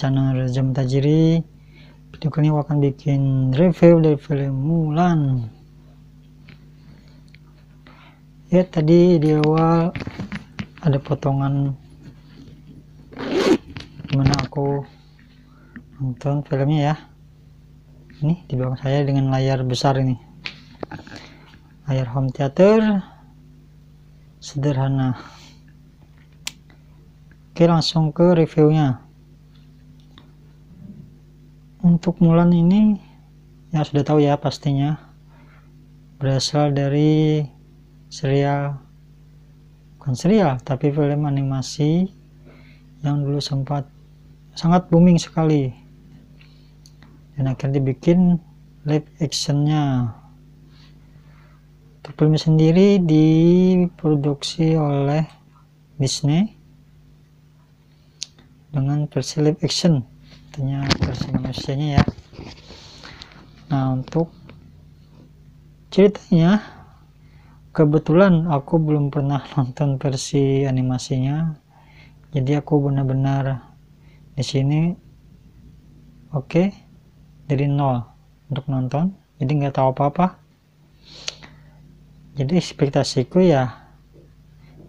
channel Reza Tajiri. Video kali ini aku akan bikin review dari film Mulan. Ya, tadi di awal ada potongan dimana aku nonton filmnya ya. Ini di belakang saya dengan layar besar ini, layar home theater sederhana. Oke, langsung ke reviewnya. Untuk Mulan ini ya sudah tahu ya, pastinya berasal dari bukan serial tapi film animasi yang dulu sempat sangat booming sekali dan akhirnya dibikin live actionnya. Untuk film sendiri diproduksi oleh Disney dengan versi live action, artinya versi manusianya ya. Nah, untuk ceritanya kebetulan aku belum pernah nonton versi animasinya, jadi aku benar-benar di sini dari nol untuk nonton, jadi nggak tahu apa-apa. Jadi ekspektasiku ya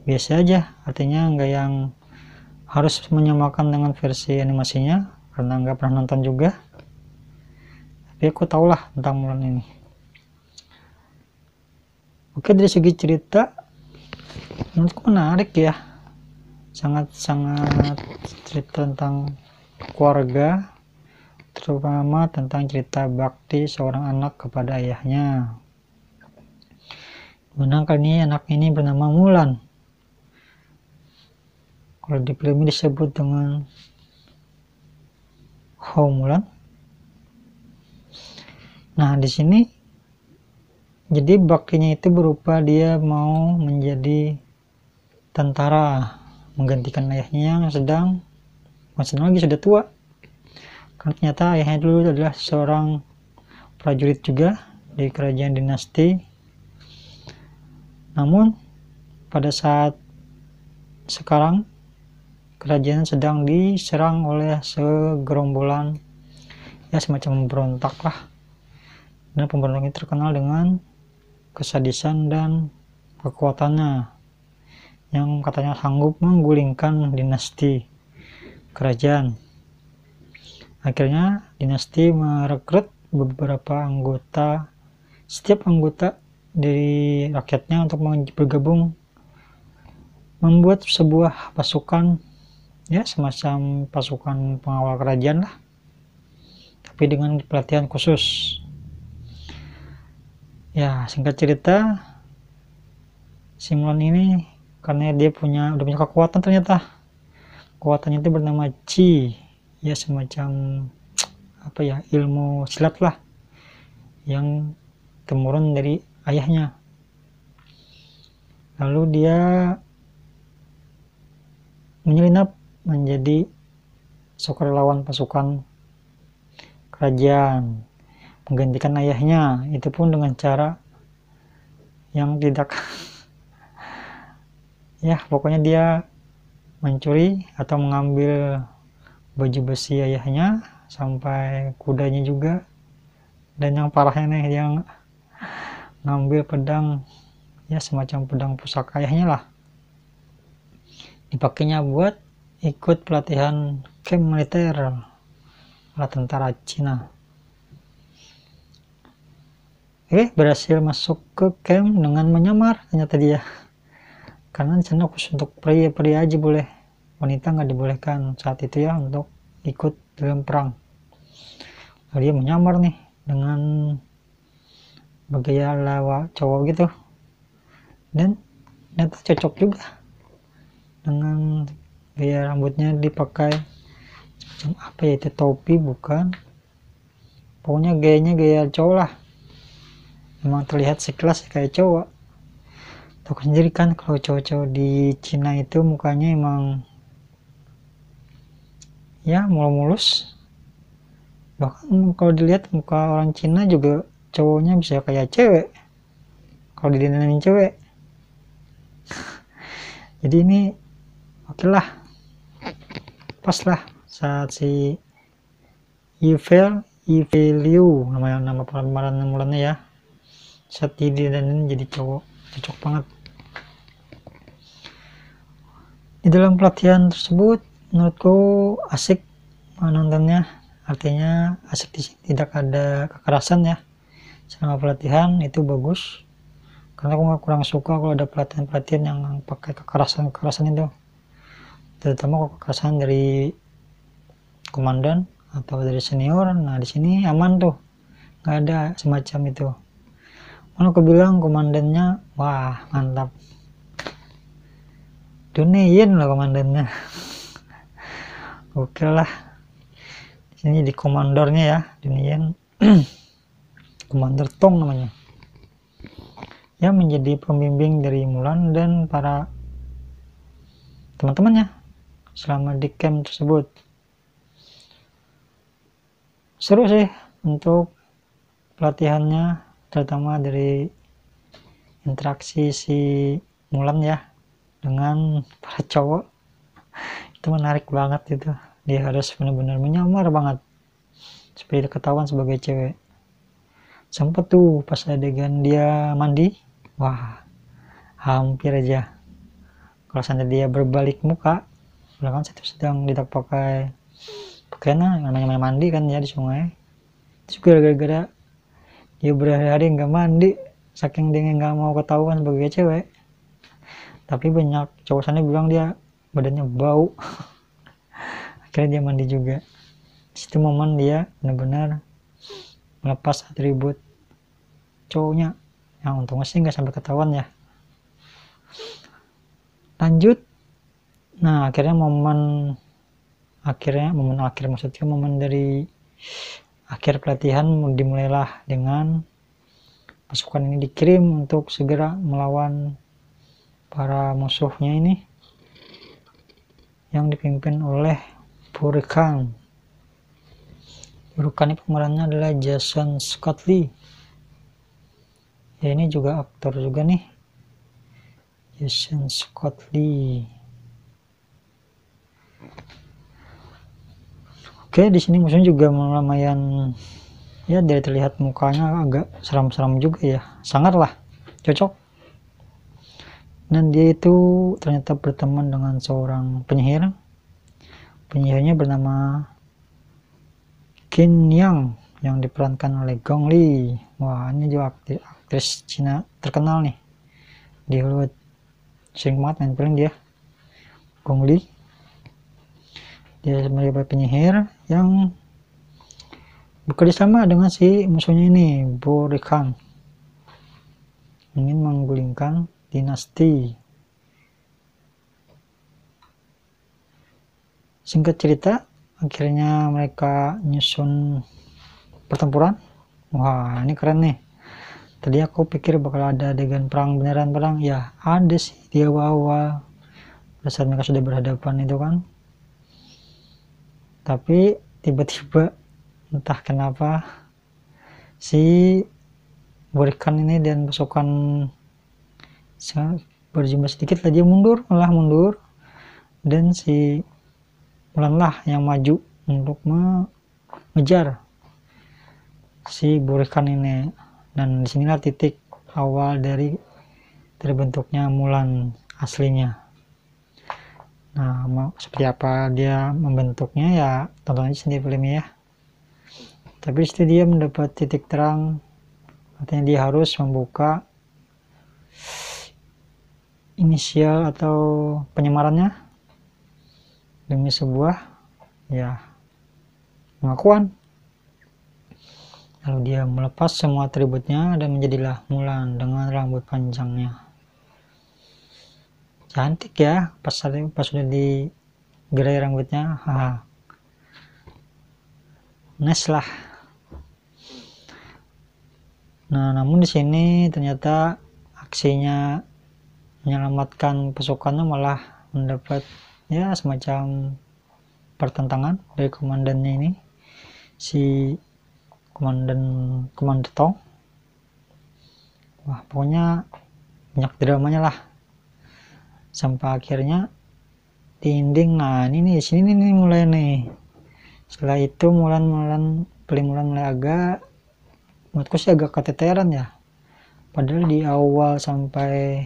biasa aja, artinya nggak yang harus menyamakan dengan versi animasinya karena nggak pernah nonton juga, tapi aku tahulah tentang Mulan ini. Oke, dari segi cerita menurutku menarik ya, sangat-sangat cerita tentang keluarga, terutama tentang cerita bakti seorang anak kepada ayahnya. Dimana kali ini anak ini bernama Mulan. Kalau di film ini disebut dengan Hou Mulan. Nah, di sini jadi baktinya itu berupa dia mau menjadi tentara, menggantikan ayahnya yang sedang lagi sudah tua. Karena ternyata ayahnya dulu adalah seorang prajurit juga di kerajaan dinasti. Namun pada saat sekarang kerajaan sedang diserang oleh segerombolan ya semacam pemberontak lah, dan pemberontak ini terkenal dengan kesadisan dan kekuatannya yang katanya sanggup menggulingkan dinasti kerajaan. Akhirnya dinasti merekrut beberapa anggota, setiap anggota dari rakyatnya untuk bergabung membuat sebuah pasukan ya, semacam pasukan pengawal kerajaan lah, tapi dengan pelatihan khusus. Ya, singkat cerita, si Mulan ini karena dia udah punya kekuatan, ternyata kekuatannya itu bernama Qi, ya semacam ilmu silat lah yang temurun dari ayahnya. Lalu dia menyelinap menjadi sukarelawan pasukan kerajaan, menggantikan ayahnya, itu pun dengan cara yang tidak ya pokoknya dia mencuri atau mengambil baju besi ayahnya sampai kudanya juga, dan yang parahnya nih dia ngambil pedang ya semacam pedang pusaka ayahnya lah, dipakainya buat ikut pelatihan camp militer ala tentara Cina. Berhasil masuk ke camp dengan menyamar ternyata dia, karena di sana khusus untuk pria aja boleh, wanita nggak dibolehkan saat itu ya untuk ikut dalam perang. Lalu dia menyamar nih dengan bergaya ala cowok gitu, dan ternyata cocok juga dengan gaya rambutnya, dipakai semacam itu topi bukan, pokoknya gayanya gaya cowok lah, memang terlihat sekelas kayak cowok. Tahu sendiri kan kalau cowok-cowok di Cina itu mukanya emang ya mulus, bahkan kalau dilihat muka orang Cina juga cowoknya bisa kayak cewek kalau didandanin cewek. Jadi ini oke lah, pas lah saat si Iveliu nama pemeran Mulannya ya. Satidi dan ini jadi cowok, cocok banget. Di dalam pelatihan tersebut menurutku asik menontonnya, artinya asik di sini tidak ada kekerasan ya. Selama pelatihan itu bagus, karena aku kurang suka kalau ada pelatihan yang pakai kekerasan itu, terutama kekerasan dari komandan atau dari senior. Nah di sini aman tuh, nggak ada semacam itu. Mana aku bilang komandannya, wah mantap, dunein lah komandannya. Oke lah, di sini di komandornya ya, dunein. Komander Tong namanya, yang menjadi pembimbing dari Mulan dan para teman-temannya selama di camp tersebut. Seru sih untuk pelatihannya, terutama dari interaksi si Mulan ya dengan para cowok. Itu menarik banget itu, dia harus benar-benar menyamar banget supaya ketahuan sebagai cewek. Sempet tuh pas adegan dia mandi, wah hampir aja kalau sampai dia berbalik muka, kan sedang tidak pakai pakaian, namanya mandi kan ya di sungai. Terus gara-gara dia berhari-hari nggak mandi, saking dia nggak mau ketahuan sebagai cewek, tapi banyak cowok sana bilang dia badannya bau. Akhirnya dia mandi juga. Di situ momen dia benar-benar melepas atribut cowoknya, yang untungnya sih nggak sampai ketahuan ya. Lanjut, nah akhirnya momen akhir maksudnya momen dari akhir pelatihan dimulailah dengan pasukan ini dikirim untuk segera melawan para musuhnya ini yang dipimpin oleh Burikhan. Burikhan ini pemerannya adalah Jason Scott Lee ya, ini juga aktor juga nih, Jason Scott Lee. Oke, di sini musuhnya juga lumayan ya, dari terlihat mukanya agak seram-seram juga ya, sangar lah, cocok. Dan dia itu ternyata berteman dengan seorang penyihir. Penyihirnya bernama Qin Yang yang diperankan oleh Gong Li. Wah, ini juga aktris Cina terkenal nih di Hollywood, sering banget main film dia, Gong Li. Dia sebagai penyihir yang bekerja sama dengan si musuhnya ini, Burikhan, ingin menggulingkan dinasti. Singkat cerita, akhirnya mereka nyusun pertempuran. Wah, ini keren nih. Tadi aku pikir bakal ada adegan perang beneran, ya ada sih di awal-awal pada saat mereka sudah berhadapan itu kan. Tapi tiba-tiba entah kenapa si Burikhan ini dan pasukan berjumlah sedikit lah, dia malah mundur, dan si Mulan lah yang maju untuk mengejar si Burikhan ini. Dan disinilah titik awal dari terbentuknya Mulan aslinya. Nah, seperti apa dia membentuknya ya tonton aja sendiri filmnya ya. Tapi setelah dia mendapat titik terang, artinya dia harus membuka inisial atau penyamarannya demi sebuah ya pengakuan. Lalu dia melepas semua atributnya dan menjadilah Mulan dengan rambut panjangnya. Cantik ya pas sudah digerai rambutnya, haha, nice lah. Nah, namun di sini ternyata aksinya menyelamatkan pasukannya malah mendapat ya semacam pertentangan dari komandannya ini, si komandan Tong. Wah, pokoknya banyak dramanya lah sampai akhirnya di ending. Nah ini nih, sini nih mulai nih Setelah itu Mulan mulai agak, menurutku sih agak keteteran ya, padahal di awal sampai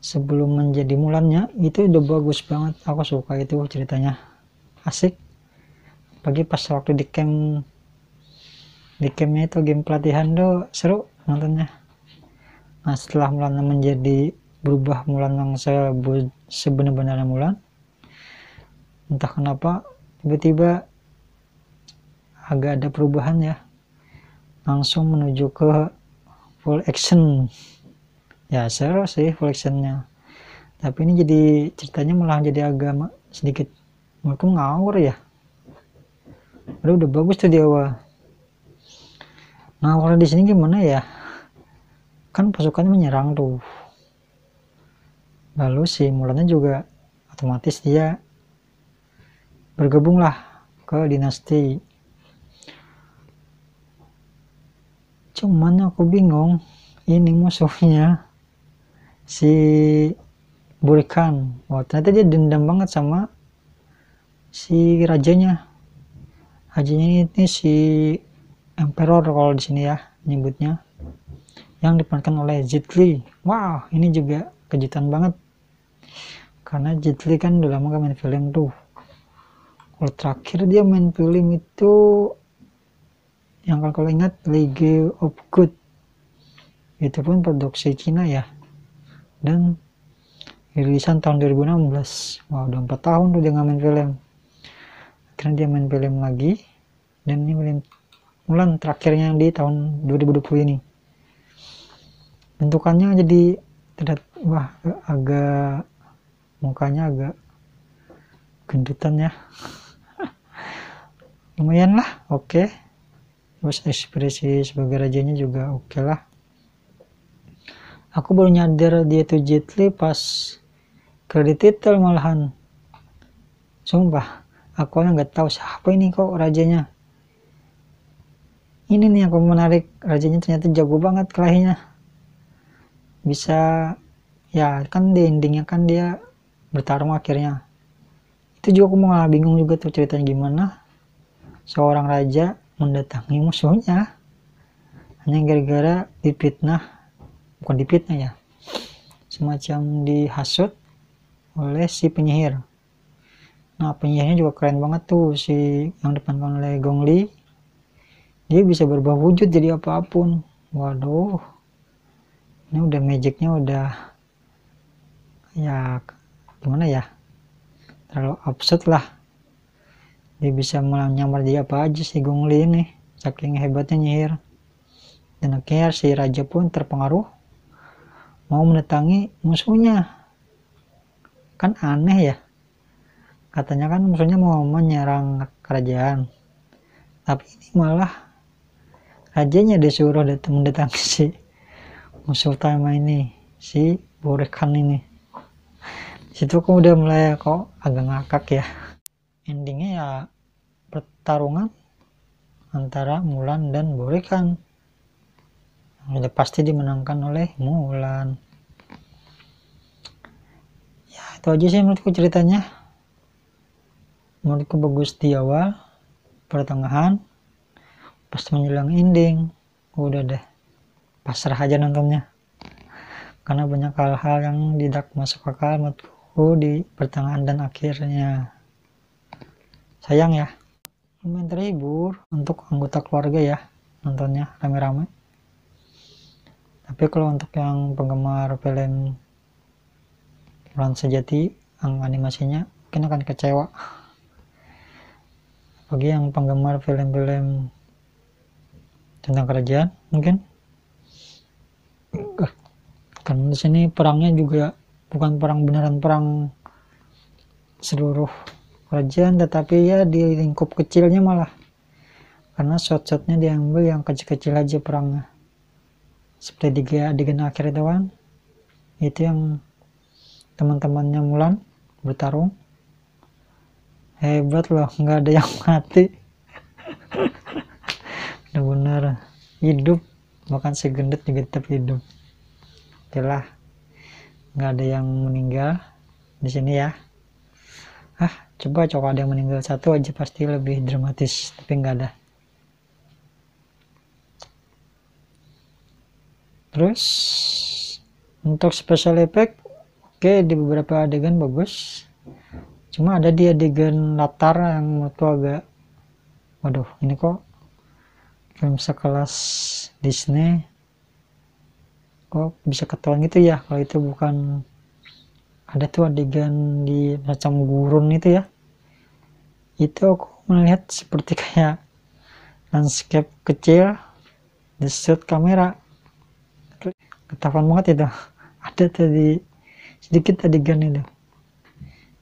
sebelum menjadi Mulannya itu udah bagus banget. Aku suka itu ceritanya, asik. Pagi pas waktu di campnya itu, game pelatihan tuh seru nontonnya. Nah setelah Mulan menjadi berubah, Mulan yang sebenar-benarnya Mulan, entah kenapa tiba-tiba agak ada perubahan ya, langsung menuju ke full action. Ya seru sih full actionnya, tapi ini jadi ceritanya malah jadi agak sedikit menurutku ngawur ya. Udah bagus tuh di awal. Nah kalau di sini gimana ya, kan pasukannya menyerang tuh, lalu si Mulannya juga otomatis dia bergabunglah ke dinasti. Cuman aku bingung, ini musuhnya si Burikan. Wah ternyata dia dendam banget sama si rajanya. Rajanya ini si Emperor kalau di sini ya nyebutnya, yang diperankan oleh Jet Li. Wow, ini juga kejutan banget, karena Jet Li kan udah lama gak main film tuh. Kalau terakhir dia main film itu yang kalau ingat League of Good, itu pun produksi Cina ya, dan rilisan tahun 2016. Wow, udah 4 tahun tuh dia gak main film. Akhirnya dia main film lagi, dan ini Mulan terakhirnya di tahun 2020 ini. Bentukannya jadi wah, agak mukanya agak gendutan ya. Lumayan lah, oke. Terus ekspresi sebagai rajanya juga oke lah. Aku baru nyadar dia tuh Jet Li pas kredit title malahan. Sumpah, aku nggak tahu siapa ini kok rajanya. Ini nih aku menarik, rajanya ternyata jago banget kelahinya. Bisa ya kan di endingnya kan dia bertarung akhirnya. Itu juga aku malah bingung juga tuh ceritanya gimana seorang raja mendatangi musuhnya hanya gara-gara difitnah, bukan difitnah ya, semacam dihasut oleh si penyihir. Nah penyihirnya juga keren banget tuh, si yang diperankan oleh Gong Li. Dia bisa berubah wujud jadi apapun. Waduh, ini udah magicnya udah ya gimana ya, terlalu absurd lah. Dia bisa menyamar jadi apa aja si Gong Li ini, saking hebatnya nyihir. Dan akhirnya si raja pun terpengaruh mau mendatangi musuhnya. Kan aneh ya, katanya kan musuhnya mau menyerang kerajaan, tapi ini malah rajanya disuruh mendatangi si musuh utama ini, si Burikan ini. Situ aku udah mulai kok agak ngakak ya. Endingnya ya pertarungan antara Mulan dan Burikan, udah pasti dimenangkan oleh Mulan. Ya itu aja sih menurutku ceritanya. Menurutku bagus di awal, pertengahan, pas menjelang ending udah deh pasrah aja nontonnya, karena banyak hal-hal yang tidak masuk akal menurutku di pertengahan dan akhirnya. Sayang ya, lumayan terhibur untuk anggota keluarga ya nontonnya rame-rame. Tapi kalau untuk yang penggemar film Mulan sejati yang animasinya mungkin akan kecewa. Bagi yang penggemar film-film tentang kerajaan mungkin, karena di sini perangnya juga bukan perang beneran, perang seluruh kerajaan, tetapi ya di lingkup kecilnya malah, karena shot-shotnya diambil yang kecil-kecil aja perangnya. Seperti di adegan akhir itu kan, itu yang teman-temannya Mulan bertarung, hebat loh, nggak ada yang mati. Benar-benar hidup, bahkan si gendut juga tetap hidup. Oke lah, nggak ada yang meninggal di sini ya. Coba ada yang meninggal satu aja pasti lebih dramatis, tapi nggak ada. Terus untuk special effect, oke, di beberapa adegan bagus, cuma ada di adegan latar yang menurutku agak, waduh, ini kok film sekelas Disney kok bisa ketahuan gitu ya kalau itu bukan. Ada tuh adegan di macam gurun itu ya, itu aku melihat seperti kayak landscape kecil di shoot kamera, ketahuan banget itu. Ada tadi sedikit adegan itu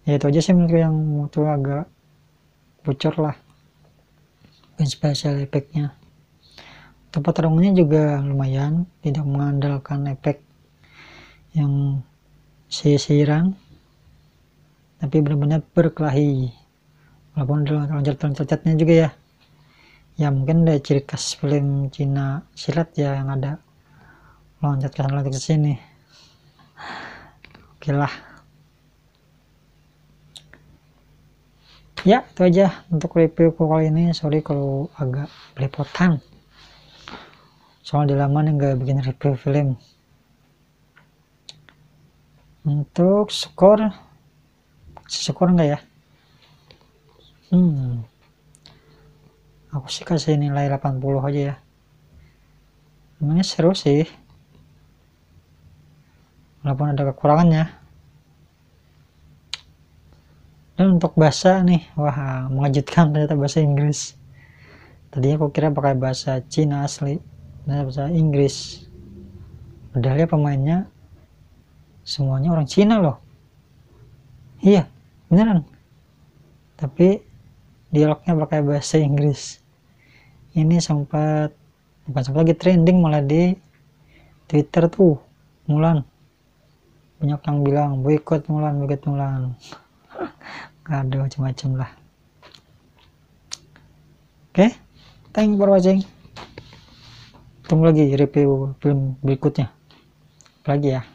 ya, itu aja sih menurutku yang tuh agak bocor lah. Special effectnya, tempat terangnya juga lumayan, tidak mengandalkan efek yang sisiran, tapi benar-benar berkelahi, walaupun ada loncat-loncatnya juga ya. Ya mungkin ada ciri khas film Cina silat ya, yang ada loncat ke sana loncat ke sini. Oke lah ya, itu aja untuk review kali ini. Sorry kalau agak belepotan, soalnya udah lama nih nggak bikin review film. Untuk skor enggak ya, aku sih kasih nilai 80 aja ya. Namanya seru sih, walaupun ada kekurangannya. Dan untuk bahasa nih, wah mengejutkan, ternyata bahasa Inggris. Tadinya aku kira pakai bahasa Cina asli, ternyata bahasa Inggris. Padahal ya pemainnya semuanya orang Cina loh. Iya, beneran. Tapi dialognya pakai bahasa Inggris. Ini bukan sempat lagi trending malah di Twitter tuh, Mulan. Banyak yang bilang boikot Mulan. Aduh, macam-macam lah. Oke, thank you for watching. Tunggu lagi review film berikutnya. Apalagi ya.